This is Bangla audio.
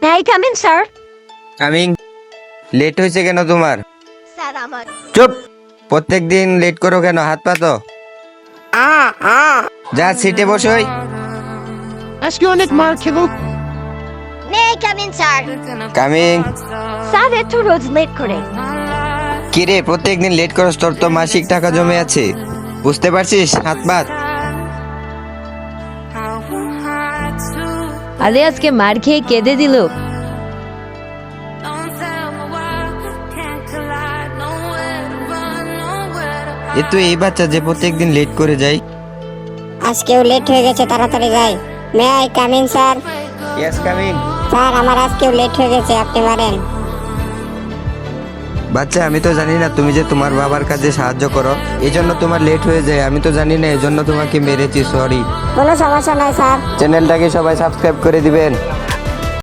May I come in, sir? Coming. Late হয়েছে কেন তোমার? স্যার আমার চুপ। প্রত্যেকদিন লেট করো কেন? হাত পাতো। যা সিটে বসোই। আজকে অনেক মার খেলো। May I come in, sir? Coming. Sir এত রোজ লেট করে। কিরে প্রত্যেকদিন লেট করস? তোর তো মাসিক টাকা জমে আছে, বুঝতে পারছিস? হাত পাত। আরে আজকে মার খেয়ে কেঁদে দিল। এ তো এই বাচ্চা যে প্রত্যেকদিন লেট করে যায়। আজকেও লেট হয়ে গেছে, তাড়াতাড়ি যাই। May I come in sir? Yes coming. Sir আমার আজকেও লেট হয়ে গেছে, আপনি মারেন। বাচ্চা আমি তো জানি না তুমি যে তোমার বাবার কাজে সাহায্য করো, এই জন্য তোমার লেট হয়ে যায়। আমি তো জানি না, এই জন্য তোমাকে মেরেছি, সরি। কোনো সমস্যা নাই স্যার। চ্যানেলটাকে সবাই সাবস্ক্রাইব করে দিবেন।